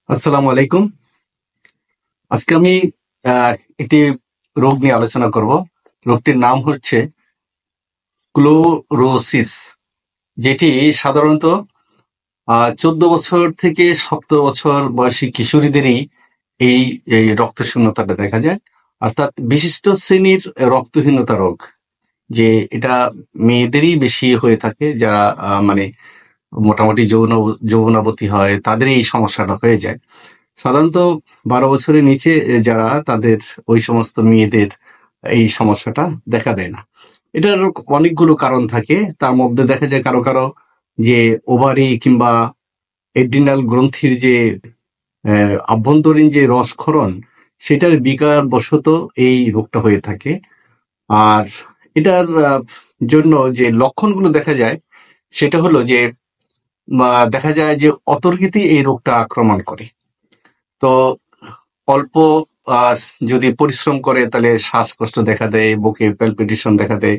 আসসালামু আলাইকুম। আজকে আমি একটি রোগ নিয়ে আলোচনা করব। রোগটির নাম হচ্ছে ক্লোরোসিস, যেটি সাধারণত 14 বছর থেকে 17 বছর বয়সী কিশোরীদেরই এই এই রক্তশূন্যতাটা দেখা যায়, অর্থাৎ বিশিষ্ট শ্রেণীর রক্তহীনতা রোগ। যে এটা মেয়েদেরই বেশি হয়ে থাকে, যারা মানে মোটামুটি যৌবনাবতী হয় তাদেরই এই সমস্যাটা হয়ে যায়। সাধারণত 12 বছরের নিচে যারা, তাদের ওই সমস্ত মেয়েদের এই সমস্যাটা দেখা দেয় না। এটার অনেকগুলো কারণ থাকে। তার মধ্যে দেখা যায় কারো কারো যে ওভারি কিংবা এড্রিনাল গ্রন্থির যে আভ্যন্তরীণ যে রসক্ষরণ, সেটার বিকার বশত এই রোগটা হয়ে থাকে। আর এটার জন্য যে লক্ষণগুলো দেখা যায় সেটা হলো যে দেখা যায় যে অতর্কিতেই এই রোগটা আক্রমণ করে। তো অল্প আহ, যদি পরিশ্রম করে তাহলে শ্বাসকষ্ট দেখা দেয়, বুকে প্যালপিটেশন দেখা দেয়,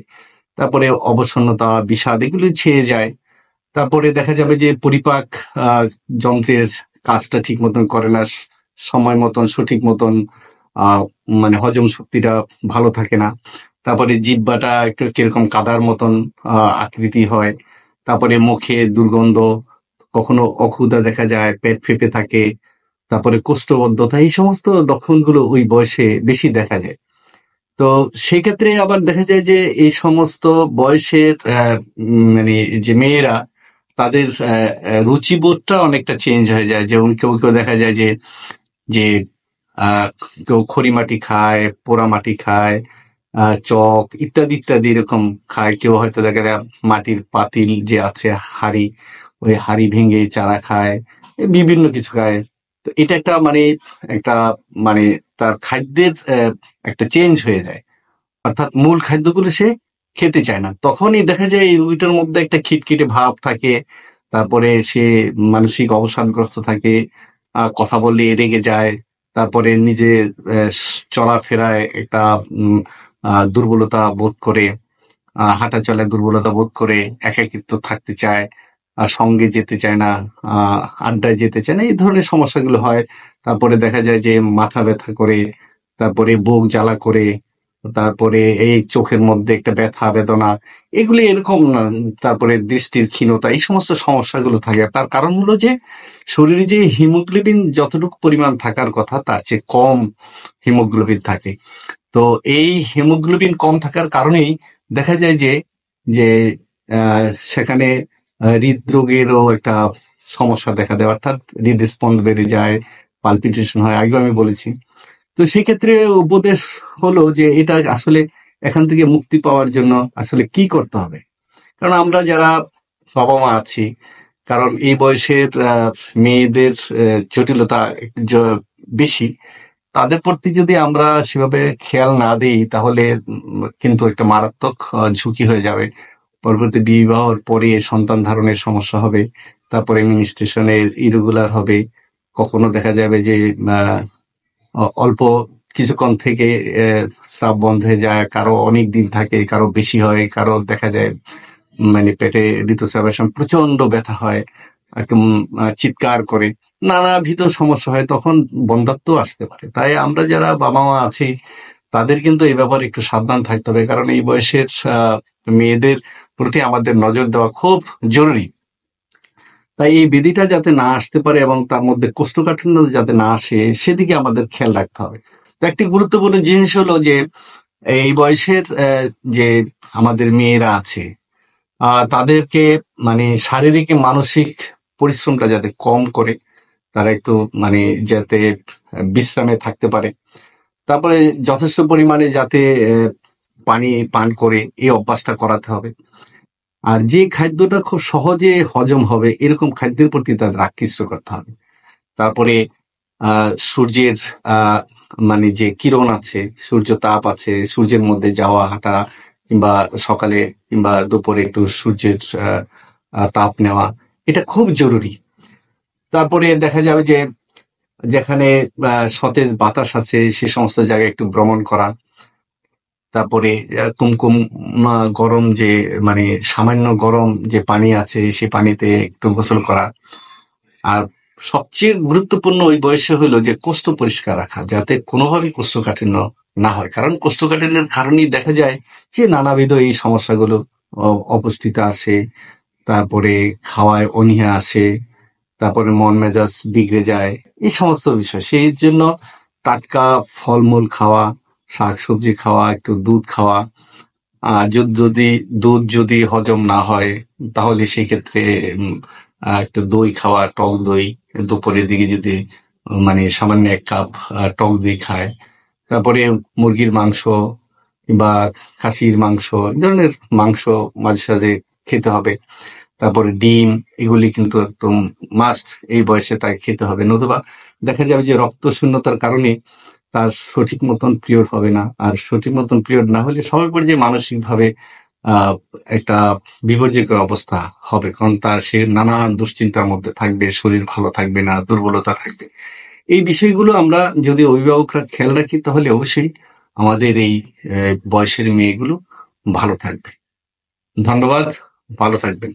তারপরে অবসন্নতা, বিষাদ এগুলি ছেয়ে যায়। তারপরে দেখা যাবে যে পরিপাক আহ, যন্ত্রের কাজটা ঠিক মতন করে না, সময় মতন সঠিক মতন আহ, মানে হজম শক্তিটা ভালো থাকে না। তারপরে জিহ্বাটা একটু কিরকম কাদার মতন আকৃতি হয়। তারপরে মুখে দুর্গন্ধ, কখনো অক্ষুধা দেখা যায়, পেট ফেঁপে থাকে। তারপরে কোষ্ঠবদ্ধতা, এই সমস্ত লক্ষণগুলো ওই বয়সে বেশি দেখা যায়। তো সেক্ষেত্রে আবার দেখা যায় যে এই সমস্ত বয়সের মানে যে মেয়েরা, তাদের রুচিবোধটা অনেকটা চেঞ্জ হয়ে যায়। যেমন কেউ কেউ দেখা যায় যে যে আহ, কেউ খড়ি মাটি খায়, পোড়া মাটি খায়, চক ইত্যাদি ইত্যাদি এরকম খায়। কেউ হয়তো দেখা যায় মাটির পাতিল যে আছে, হাঁড়ি, ওই হাঁড়ি ভেঙে চারা খায়, বিভিন্ন কিছু খায়। তো এটা একটা একটা মানে তার খাদ্যের একটা চেঞ্জ হয়ে যায়, অর্থাৎ মূল খাদ্যগুলো সে খেতে চায় না। তখনই দেখা যায় এই রুগীটার মধ্যে একটা খিটখিটে ভাব থাকে। তারপরে সে মানসিক অবসাদগ্রস্ত থাকে, কথা বললে রেগে যায়। তারপরে নিজের চলাফেরায় একটা দুর্বলতা বোধ করে, হাঁটা চলায় দুর্বলতা বোধ করে, একাকিত্ব থাকতে চায়, সঙ্গে যেতে চায় না, আড্ডায় যেতে চায় না, এই ধরনের সমস্যাগুলো হয়। তারপরে দেখা যায় যে মাথা ব্যথা করে, তারপরে বুক জ্বালা করে, তারপরে এই চোখের মধ্যে একটা ব্যথা বেদনা, এগুলি এরকম না। তারপরে দৃষ্টির ক্ষীণতা, এই সমস্ত সমস্যাগুলো থাকে। তার কারণ হলো যে শরীরে যে হিমোগ্লোবিন যতটুকু পরিমাণ থাকার কথা তার চেয়ে কম হিমোগ্লোবিন থাকে। তো এই হিমোগ্লোবিন কম থাকার কারণেই দেখা যায় যে যে সেখানে হৃদরোগেরও একটা সমস্যা দেখা দেয়, অর্থাৎ হৃদস্পন্দ বেড়ে যায়, পালপিটেশন হয়, আগেও আমি বলেছি। তো সেক্ষেত্রে উপদেশ হলো যে এটা আসলে এখান থেকে মুক্তি পাওয়ার জন্য আসলে কি করতে হবে। কারণ আমরা যারা বাবা মা আছি, কারণ এই বয়সের মেয়েদের জটিলতা একটু বেশি। তাদের প্রতি যদি আমরা সেভাবে খেয়াল না দিই তাহলে কিন্তু একটা মারাত্মক ঝুঁকি হয়ে যাবে। পরবর্তী বিবাহর পরে সন্তান ধারণের সমস্যা হবে। তারপরে মিনিস্ট্রেশনের ইরেগুলার হবে। কখনো দেখা যাবে যে আহ, অল্প কিছুক্ষণ থেকে স্রাব বন্ধ হয়ে যায়, কারো অনেক দিন থাকে, কারো বেশি হয়, কারো দেখা যায় পেটে ঋতুস্রাবের সময় প্রচন্ড ব্যথা হয়, একদম চিৎকার করে, নানাবিধ সমস্যা হয়, তখন বন্ধ্যাত্ব আসতে পারে। তাই আমরা যারা বাবা মা আছি তাদের কিন্তু এই ব্যাপারে একটু সাবধান থাকতে হবে, কারণ এই বয়সের মেয়েদের প্রতি আমাদের নজর দেওয়া খুব জরুরি। তাই এই বিধিটা যাতে না আসতে পারে এবং তার মধ্যে কোষ্ঠকাঠিন্য যাতে না আসে, সেদিকে আমাদের খেয়াল রাখতে হবে। তো একটি গুরুত্বপূর্ণ জিনিস হলো যে এই বয়সের যে আমাদের মেয়েরা আছে, তাদেরকে শারীরিক মানসিক পরিশ্রমটা যাতে কম করে, তারা একটু যাতে বিশ্রামে থাকতে পারে। তারপরে যথেষ্ট পরিমাণে যাতে পানি পান করে এই অভ্যাসটা করাতে হবে। আর যে খাদ্যটা খুব সহজে হজম হবে এরকম খাদ্যের প্রতি তাদের আকৃষ্ট করতে হবে। তারপরে সূর্যের আহ যে কিরণ আছে, সূর্য তাপ আছে, সূর্যের মধ্যে যাওয়া হাঁটা, কিংবা সকালে কিংবা দুপুরে একটু সূর্যের তাপ নেওয়া, এটা খুব জরুরি। তারপরে দেখা যাবে যে যেখানে সতেজ বাতাস আছে সে সমস্ত জায়গায় একটু ভ্রমণ করা। তারপরে কুমকুম গরম যে সামান্য গরম যে পানি আছে সে পানিতে একটু গোসল করা। আর সবচেয়ে গুরুত্বপূর্ণ ওই বয়সে হলো যে কোষ্ঠ পরিষ্কার রাখা, যাতে কোনোভাবেই কোষ্ঠকাঠিন্য না হয়। কারণ কোষ্ঠকাঠিন্যের কারণেই দেখা যায় যে নানাবিধ এই সমস্যাগুলো, অপুষ্টিতা আসে, তারপরে খাওয়ায় অনীহা আসে, তারপরে মন মেজাজ বিগড়ে যায়, এই সমস্ত বিষয়। সেই জন্য টাটকা ফলমূল খাওয়া, শাকসবজি খাওয়া, একটু দুধ খাওয়া, আর যদি দুধ যদি হজম না হয় তাহলে সেক্ষেত্রে একটু দই খাওয়া, টক দই দুপুরের দিকে যদি মানে সামান্য 1 কাপ টক দই খায়। তারপরে মুরগির মাংস কিংবা খাসির মাংস, এই ধরনের মাংস মাঝে সাঝে খেতে হবে। তারপরে ডিম, এগুলি কিন্তু একদম মাস্ট এই বয়সে তাকে খেতে হবে, নতুবা দেখা যাবে যে রক্ত শূন্যতার কারণে তার সঠিক মতন পিরিয়ড হবে না। আর সঠিক মতন পিরিয়ড না হলে সবার পর্যায়ে মানসিকভাবে আহ একটা বিপর্যয়কর অবস্থা হবে, কারণ তার সে নানান দুশ্চিন্তার মধ্যে থাকবে, শরীর ভালো থাকবে না, দুর্বলতা থাকবে। এই বিষয়গুলো আমরা যদি অভিভাবকরা খেয়াল রাখি তাহলে অবশ্যই আমাদের এই বয়সের মেয়েগুলো ভালো থাকবে। ধন্যবাদ, ভালো থাকবেন।